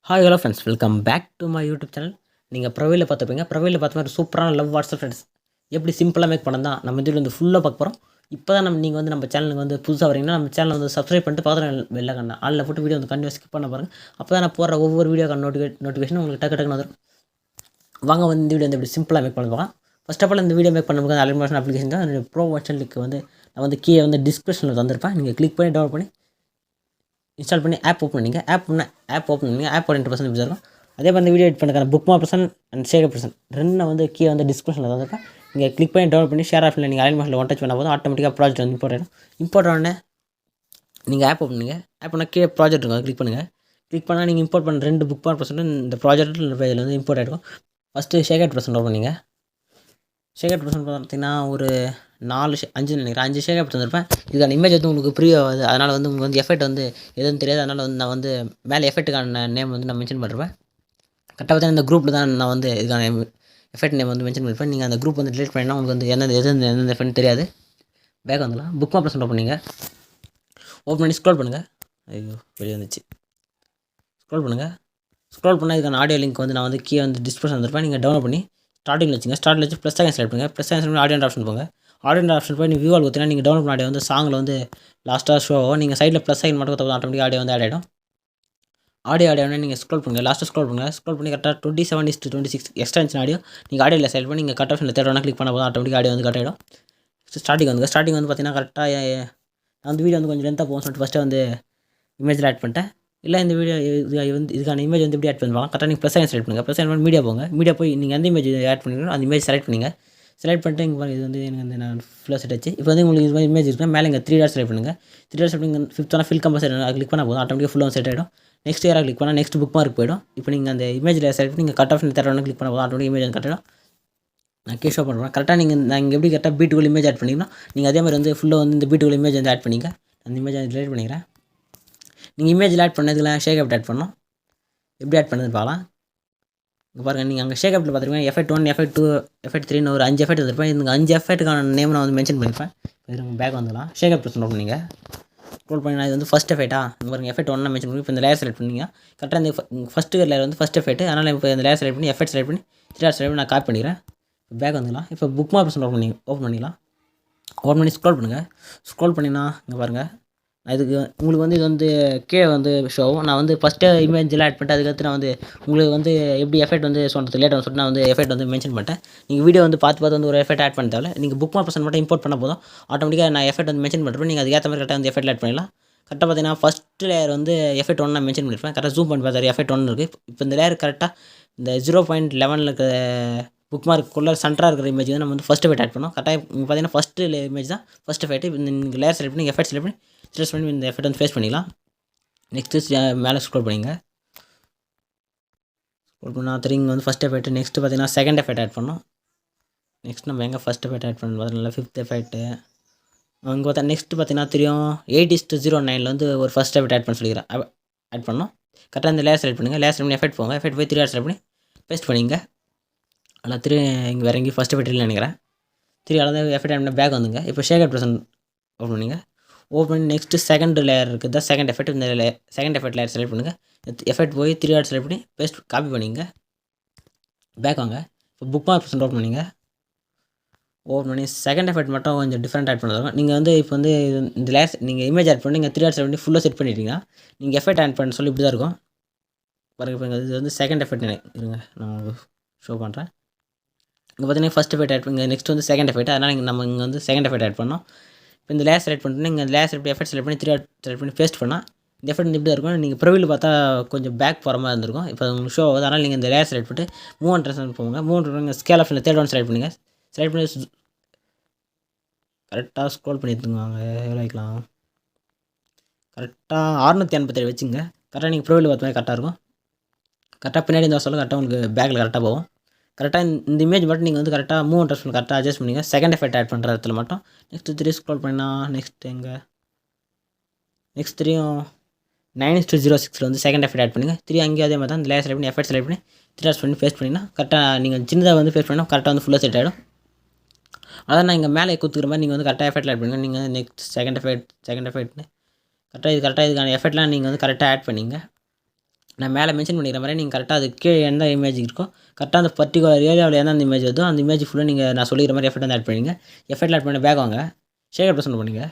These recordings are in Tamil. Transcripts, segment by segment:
Hi hello friends, welcome back to my YouTube channel. நீங்கள் ப்ரொஃபைலில் பார்த்துப்பீங்க. ப்ரொஃபைலில் பார்த்த மாதிரி சூப்பரான லவ் வாட்ஸ்அப் ஃப்ரெண்ட்ஸ் எப்படி சிம்பிளாக மேக் பண்ண தான் நம்ம இதில் வந்து ஃபுல்லாக பார்க்க போகிறோம். இப்போ தான் நீங்கள் வந்து நம்ம சேனலுக்கு வந்து புதுசாக வரீங்கன்னா நம்ம சேனல் வந்து சப்ஸ்கிரைப் பண்ணிட்டு பார்த்து வெளில கண்ணா ஆளில் போட்டு வீடியோ வந்து கண்டிப்பாக ஸ்கிப் பண்ண பாருங்கள். அப்போ தான் நான் போடுற ஒவ்வொரு வீடியோக்கான நோட்டிஃபிகேஷன் உங்களுக்கு டக்குன்னு வந்துடும். வாங்க வந்து இந்த வீடியோ வந்து எப்படி சிம்பிளாக மேக் பண்ண போகலாம். ஃபர்ஸ்ட் ஆஃப் ஆல் இந்த வீடியோ மேக் பண்ணும்போது அலிமேஷன் அப்ளிகேஷன் தான் என்னோட ப்ரோ வெர்ஷன் லிங்க் வந்து நான் வந்து கீழே வந்து டிஸ்கிரிப்ஷனில் தந்திருப்பேன். நீங்கள் கிளிக் பண்ணி டவுன்லோட் பண்ணி இன்ஸ்டால் பண்ணி ஆப் ஓப்பன் பண்ணிங்க. ஆப் ஓப்பன் பண்ணிங்க. ஆப் 20% யூஸ் இருக்கும். அதே மாதிரி இந்த வீடியோ எடிட் பண்ணுறதுக்கான book mark and share person ரெண்டு வந்து கீழே வந்து டிஸ்கிரிப்ஷனில் தந்திருப்பேன். நீங்கள் கிளிக் பண்ணி டவுன்லோட் பண்ணி ஷேர் ஆப்ஷனில் நீங்கள் அலைன்மெண்ட்டில் ஒன் டச் பண்ண போதும் ஆட்டோமேட்டிக்காக ப்ராஜெக்ட் வந்து இம்போர்ட் ஆனே நீங்கள் ஆப் ஓப்பன் பண்ணுங்கள். ஆப் பண்ணால் கீழே ப்ராஜெக்ட் இருக்கும், கிளிக் பண்ணுங்கள். கிளிக் பண்ணால் நீங்கள் இம்போர்ட் பண்ண ரெண்டு புக் மார்க் இந்த ப்ராஜெக்ட் இதில் வந்து இம்போர்ட் ஆகிடும். ஃபஸ்ட்டு ஷேர் பர்சன் ஓப்பன் பண்ணிங்க. ஷேர் பர்சன் பார்த்தீங்கன்னா ஒரு 5 நினைக்கிறேன், 5 ஷேர் தந்திருப்பேன். இதுக்கான இமேஜ் வந்து உங்களுக்கு ப்ரீ ஆகுது. அதனால் வந்து உங்களுக்கு வந்து எஃபெக்ட் வந்து எதுவும் தெரியாது. அதனால் வந்து நான் வந்து மேலே எஃபெக்ட்டுக்கான நேம் வந்து நான் மென்ஷன் பண்ணுறேன். கரெக்டாக பார்த்தா இந்த குரூப்பில் தான் நான் வந்து இதுக்கான எஃபெக்ட் நேம் வந்து மென்ஷன் பண்ணியிருப்பேன். நீங்கள் அந்த குரூப் வந்து டிலீட் பண்ணினா உங்களுக்கு வந்து எந்தெந்த எஃபெக்ட் தெரியாது. பேக் வந்துடலாம். புக் மார்க் ஓப்பன் பண்ணிங்க. ஓப்பன் பண்ணி ஸ்க்ரோல் பண்ணுங்கள். ஐயோ வெளியே வந்துச்சு. ஸ்க்ரோல் பண்ணுங்கள். ஸ்க்ரோல் பண்ணால் இதுக்கான ஆடியோ லிங்க் வந்து நான் வந்து கீழே வந்து டிஸ்கிரிப்ஷன் வந்திருப்பேன். நீங்கள் டவுன்லோட் பண்ணி ஸ்டார்டிங்கில் வச்சுங்க. ஸ்டார்டில் வச்சு ப்ளஸ் செகண்ட் செலக்ட் பண்ணுங்கள். ப்ளஸ் செகண்ட் ஆடியோ ஆப்ஷன் போங்க. ஆடியோ ஆப்ஷன் போய் நீங்கள் வியூவால் கொடுத்தீங்கன்னா நீங்கள் டவுன்லோட் பண்ண ஆடியோ வந்து சாங்கில் வந்து லாஸ்ட்டாக ஷோ ஆகும். நீங்கள் சைடில் ப்ளஸ் செகண்ட் மட்டும் கொடுத்தா ஆட்டோமேட்டிக் ஆடியோ வந்து ஆட் ஆகிடும். ஆடியோ நீங்கள் ஸ்க்ரோல் பண்ணுங்கள். லாஸ்ட்டாக ஸ்க்ரோல் பண்ணுங்கள். ஸ்க்ரோல் பண்ணி கரெக்டாக 27:26 எக்ஸ்டென்ஷன் ஆடியோ நீங்கள் ஆடியோவில் செலக்ட் பண்ணி நீங்கள் கட் ஆப்ஷனில் தேர்ட் கிளிக் பண்ண போதும் ஆட்டோமேட்டிக் ஆடியோ வந்து கட் ஆகிடும். ஸ்டார்டிங் வந்து பார்த்தீங்கன்னா கரெக்டாக நான் வந்து வீடியோ வந்து கொஞ்சம் லென்த்தாக போகும் சொல்லிட்டு ஃபஸ்ட்டு வந்து இமேஜில் ஆட் பண்ணிட்டேன். இல்லை இந்த வீடியோ வந்து இதுக்கான இமேஜ் வந்து எப்படி ஆட் பண்ணுவாங்க. கரெக்டாக நீங்கள் ப்ளஸ் செலக்ட் பண்ணுங்கள். ப்ளஸ் செலக்ட் பண்ணி மீடியா போங்க. மீடியா போய் நீங்கள் எந்த இமேஜ் ஆட் பண்ணிங்களோ அந்த இமேஜ் செலக்ட் பண்ணிங்க. செலக்ட் பண்ணிட்டு இங்கே பாருங்கள், இது வந்து எனக்கு வந்து நான் ஃபுல்லாக செட் ஆச்சு. இப்போ வந்து உங்களுக்கு இது மாதிரி இமேஜ் இருக்குது. மேலே இங்கே 3 டாட் செலக்ட் பண்ணுங்கள். 3 டாட் செலக்ட் பண்ணி 5th ஃபில் கம்பல்சரி கிளிக் பண்ணால் போதும் ஆட்டோமேட்டிக்காக ஃபுல்லாக செட் ஆகிடும். நெக்ஸ்ட் யாராக கிளிக் பண்ணால் நெக்ஸ்ட் புக் மார்க் போய்டும். இப்போ நீங்கள் அந்த இமேஜில் செலக்ட் பண்ணி நீங்கள் கட் ஆஃப் தேர்ட் கிளிக் பண்ண போதும் ஆட்டோமேட்டிக் இமேஜ் வந்து கட் ஆகிடும். நான் ஷோ பண்ணுறேன். கரெக்டாக நான் இங்கே எப்படி கரெக்டாக பீட்டுக்குள்ள இமேஜ் ஆட் பண்ணிங்கன்னா நீங்கள் அதே மாதிரி வந்து ஃபுல்லாக வந்து இந்த பீட்டுக்குள்ள இமேஜ் வந்து ஆட் பண்ணிங்க. அந்த இமேஜ் டிலீட் பண்ணிக்கிறேன். நீங்கள் இமேஜில் ஆட் பண்ணதுலாம் ஷேக் அப் ஆட் பண்ணணும். எப்படி ஆட் பண்ணதுன்னு பார்க்கலாம். இங்கே பாருங்கள், நீங்கள் அங்கே ஷேக் அப்பில் பார்த்துருப்பீங்க எஃபெக்ட் 1, எஃபெக்ட் 2, எஃபெக்ட் 3 ஒரு 5 எஃபெக்ட் வந்துருப்பேன். இந்த 5 எஃபெக்ட்டுக்கான நேம் நான் வந்து மென்ஷன் பண்ணியிருப்பேன். இது பேக் வந்துடலாம். ஷேக் அப் ப்ரெஸ் பண்ணிங்க. ஸ்க்ரோல் பண்ணி நான் இது வந்து ஃபஸ்ட் எஃபெக்ட்டா இங்கே பாருங்கள் எஃபெக்ட் 1 மென்ஷன் பண்ணி இப்போ இந்த லேயர் செலக்ட் பண்ணிங்க. கரெக்டாக இந்த ஃபஸ்ட்டு லேயர் வந்து ஃபஸ்ட் எஃபெக்ட். அதனால் இப்போ இந்த லேயர் செலக்ட் பண்ணி எஃபெக்ட் செலக்ட் பண்ணி 3 டாட் செலக்ட் பண்ணி நான் காப்பி பண்ணிக்கிறேன். பேக் வந்துடலாம். இப்போ புக் மார்க் ஓப்பன் பண்ணிக்கலாம். ஓப்பன் பண்ணி ஸ்க்ரோல் பண்ணுங்கள். ஸ்க்ரோல் பண்ணினா இங்கே பாருங்கள், இதுக்கு உங்களுக்கு வந்து இது வந்து வந்து ஷோவும். நான் வந்து ஃபஸ்ட்டு இமேஜில் ஆட் பண்ணிட்டு அதுக்கடுத்து நான் வந்து உங்களுக்கு வந்து எப்படி எஃபெக்ட் வந்து சொல்கிறது லேட்டாக சொல்லிட்டு நான் வந்து எஃபெக்ட் வந்து மென்ஷன் பண்ணிட்டேன். நீங்கள் வீடியோ வந்து பார்த்து வந்து ஒரு எஃபெக்ட் ஆட் பண்ண தேவை. நீங்கள் புக் மார்க் மட்டும் இம்போர்ட் பண்ண போதும் ஆட்டோமேட்டிக்காக நான் எஃபெக்ட் வந்து மென்ஷன் பண்ணுறேன். நீங்கள் அதுக்கேற்ற மாதிரி கரெக்டாக வந்து எஃபெக்ட் ஆட் பண்ணிடலாம். கரெக்டாக பார்த்தீங்கன்னா ஃபஸ்ட்டு லேயர் வந்து எஃபெக்ட் 1 நான் மென்ஷன் பண்ணியிருப்பேன். கரெக்டாக ஜூம் பண்ணி பார்த்தாரு எஃபெக்ட் 1 இருக்குது. இப்போ இந்த லேயர் கரெக்டாக இந்த 0.11 இருக்கிற புக் மார்க்குள்ளே சென்டராக இருக்கிற இமேஜ் வந்து நம்ம வந்து ஃபஸ்ட் எஃபெக்ட் ஆட் பண்ணோம். கரெக்டாக இங்கே பார்த்தீங்கன்னா ஃபஸ்ட்டு இமேஜ் தான் ஃபஸ்ட் எஃபெக்ட். இந்த லேயர் செலக்ட் பண்ணி எஃபெக்ட் செலக்ட் பண்ணி ஸ்ட்ரெஸ் பண்ணி இந்த எஃபெக்ட் வந்து ஃபேஸ் பண்ணிக்கலாம். நெக்ஸ்ட்டு மேலே ஸ்க்ரோல் பண்ணிங்க. ஸ்க்ரோல் பண்ணால் திரும்பி வந்து ஃபஸ்ட் எஃபெக்ட். நெக்ஸ்ட்டு பார்த்தீங்கன்னா செகண்ட் எஃபெக்ட் ஆட் பண்ணோம். நெக்ஸ்ட் நம்ம எங்கே ஃபஸ்ட் எஃபெக்ட் ஆட் பண்ணணும் பார்த்தீங்கன்னா 5th எஃபெக்ட்டு அங்கே பார்த்தா நெக்ஸ்ட்டு பார்த்தீங்கன்னா தெரியும் 8:09 வந்து ஒரு ஃபஸ்ட் எஃபெக்ட் ஆட் பண்ண சொல்லிக்கிறேன். ஆட் பண்ணோம். கரெக்டாக இந்த லேயர் செலக்ட் பண்ணுங்கள். லேயர் செலக்ட் பண்ணி எஃபெக்ட் போங்க. எஃபெக்ட் போய் 3 டாட் செலக்ட் பண்ணி பேஸ்ட் பண்ணிங்க. ஆனால் இங்கே வேறு எங்கேயும் ஃபஸ்ட் எஃபெக்ட் இல்லைன்னு நினைக்கிறேன். அதாவது எஃபெக்ட் ஆட் பண்ண பேக் வந்துங்க. இப்போ ஷேக் ப்ரெசன்ட் ஓப்பன் பண்ணிங்க. ஓப்பன் பண்ணி நெக்ஸ்ட்டு செகண்ட் லேயர் இருக்குது தான் செகண்ட் எஃபெக்ட். இந்த செகண்ட் எஃபெக்ட் லேயர் செலக்ட் பண்ணுங்கள். எஃபெக்ட் போய் 3 டாட் செலக்ட் பண்ணி பேஸ்ட் காப்பி பண்ணிங்க. பேக் வாங்க. இப்போ புக் மார்க் ப்ரெசன்ட் ஓப்பன் பண்ணிங்க. ஓப்பன் பண்ணி செகண்ட் எஃபெக்ட் மட்டும் கொஞ்சம் டிஃப்ரெண்ட் ஆட் பண்ணுறோம். நீங்கள் வந்து இப்போ வந்து இந்த லேயர் நீங்கள் இமேஜ் ஆட் பண்ணி நீங்கள் 3 டாட் செலக்ட் பண்ணி ஃபுல்லாக செட் பண்ணிட்டீங்கன்னா நீங்கள் எஃபெக்ட் ஆட் பண்ண சொல்லி இப்படி தான் இருக்கும். பாருங்கள் இப்போ இது வந்து செகண்ட் எஃபெக்ட் இருங்க நான் உங்களுக்கு ஷோ பண்ணுறேன். இங்கே பார்த்தீங்கன்னா ஃபஸ்ட் எஃபெக்ட் ஆட் பண்ணுங்க. நெக்ஸ்ட் வந்து செகண்ட் எஃபெக்ட். அதனால் நம்ம இங்கே வந்து செகண்ட் எஃபெக்ட் ஆட் பண்ணோம். இப்போ இந்த லேயர் செலக்ட் பண்ணிட்டு நீங்கள் லேயர் செலக்ட் எஃபெக்ட் செலக்ட் பண்ணி 3 டாட் செலக்ட் பண்ணி பேஸ்ட் பண்ணால் இந்த எஃபெக்ட் இப்படி தான் இருக்கும். நீங்கள் ப்ரொஃபைல் பார்த்தா கொஞ்சம் பேக் போகிற மாதிரி இருந்திருக்கும். இப்போ உங்களுக்கு ஷோ ஆகுது. அதனால் நீங்கள் இந்த லேயர் செலக்ட் பண்ணிட்டு போங்க. ஸ்கேல் ஆப்ஷனில் தேர்ட் ஒன் செலக்ட் பண்ணுங்கள். செலக்ட் பண்ணி கரெக்டாக ஸ்க்ரோல் பண்ணி எடுத்துக்குவாங்க. எவ்வளோ வைக்கலாம், கரெக்டாக 687 வச்சுங்க. கரெக்டாக நீங்கள் ப்ரொஃபைல் பார்த்த மாதிரி கரெக்டாக இருக்கும். கரெக்டாக பின்னாடி இருந்தால் சொல்ல கரெக்டாக உங்களுக்கு பேக்கில் கரெக்டாக போகும். கரெக்டாக இந்த இமேஜ் மட்டும் நீங்கள் வந்து கரெக்டாக கரெக்டாக அட்ஜஸ்ட் பண்ணிங்க. செகண்ட் எஃபெக்ட் ஆட் பண்ணுற இடத்துல மட்டும் நெக்ஸ்ட் 3 ஸ்க்ரோல் பண்ணால் நெக்ஸ்ட் எங்கே நெக்ஸ்ட் 9:06 வந்து செகண்ட் எஃபெக்ட் ஆட் பண்ணுங்கள். 3 அங்கேயே அதே மாதிரி தான் இந்த லேயர் செலக்ட் பண்ணி எஃபெக்ட் செலக்ட் பண்ணி 3 டாட் பண்ணி பேஸ்ட் பண்ணிங்கன்னா கரெக்டாக நீங்கள் சின்னதாக வந்து பேஸ்ட் பண்ணால் கரெக்டாக வந்து ஃபுல்லாக செட் ஆகிடும். அதான் நான் இங்கே மேலே கொடுத்துக்கிற மாதிரி நீங்கள் வந்து கரெக்டாக எஃபெக்ட் ஆட் பண்ணுங்கள். நீங்கள் நெக்ஸ்ட் செகண்ட் எஃபெக்ட்னு கரெக்டாக இதுக்கான எஃபெக்ட்லாம் நீங்கள் வந்து கரெக்டாக ஆட் பண்ணிங்க. நான் மேலே மென்ஷன் பண்ணிக்கிற மாதிரி நீங்கள் கரெக்டாக அது கீழே எந்த இமேஜ் இருக்கோ கரெக்டாக அந்த பர்டிகுலர் ஏரியாவில் எந்தெந்த இமேஜ் வருதோ அந்த இமேஜ் ஃபுல்லாக நீங்கள் நான் சொல்லிக்கிற மாதிரி எஃபெக்ட் வந்து ஆட் பண்ணிங்க. எஃபெக்ட் ஆட் பண்ண பேக் வாங்க, ஷேர் ப்ரெஸ் பண்ணுங்க.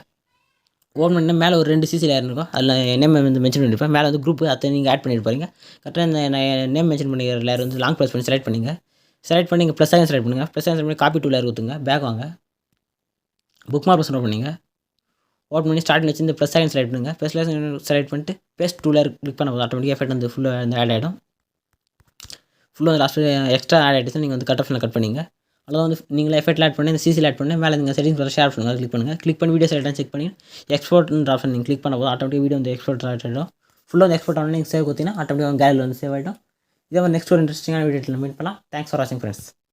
ஓப்பன் பண்ணி மேலே ஒரு 2 சிசி லேயர் இருக்கும், அதில் நேம் வந்து மென்ஷன் பண்ணியிருப்பேன். மேலே வந்து குரூப் அதை நீங்கள் ஆட் பண்ணிட்டு போகிறீங்க. கரெக்டாக இந்த நேம் மென்ஷன் பண்ணிக்கிற லேயர் வந்து லாங் ப்ரெஸ் பண்ணி செலக்ட் பண்ணிங்க. செலக்ட் பண்ணி இங்கே ப்ளஸ் ஐக்கன் செலக்ட் பண்ணுங்கள். ப்ளஸ் ஐக்கன் செலக்ட் பண்ணி காப்பி டூ லேயர் ஊற்றுங்க. பேக் வாங்க, புக் மார்க் ப்ரெஸ் பண்ணிங்க. ஓப்பன் பண்ணி ஸ்டார்ட் வச்சு இந்த ப்ளஸ் ஐக்கன் செலக்ட் பண்ணுங்கள். ப்ளஸ் ஐக்கன் செலக்ட் பண்ணிட்டு பேஸ்ட் டூ லேயர் கிளிக் பண்ண போது ஆட்டோமேட்டிக் எஃபெக்ட் வந்து ஃபுல்லாக வந்து ஆட் ஆகிடும். ஃபுல்லாக லாஸ்ட்டு எக்ஸ்ட்ரா ஆட் ஆகிடுச்சு. நீங்கள் வந்து கட் ஆஃபில் கட் பண்ணிங்க. அதில் வந்து நீங்களே எஃபெக்ட் ஆட் பண்ணி இந்த சிசியில் ஆட் பண்ணி மேலே நீங்கள் செட்டிங்ஸ் ஷேர் பண்ணுங்கள். கிளிக் பண்ணுங்கள். கிளிக் பண்ணி வீடியோ செலக்ட் செக் பண்ணி எக்ஸ்போர்ட்ன்ற ஆப்ஷன் நீங்கள் கிளிக் பண்ண போது ஆட்டோமேட்டிக் வீடியோ வந்து எக்ஸ்போர்ட் ஆகிடும். ஃபுல்லாக வந்து எக்ஸ்போர்ட் ஆனால் நீங்கள் சேவ் கொடுத்தீங்கன்னா ஆட்டோமேட்டிக் கேலரியில் வந்து சேவ் ஆகிடும். இதே மாதிரி நெக்ஸ்ட் ஒரு இன்ட்ரெஸ்டிங்கான வீடியோவில் மீட் பண்ணலாம். தேங்க்ஸ் ஃபார் வாட்சிங் ஃப்ரெண்ட்ஸ்.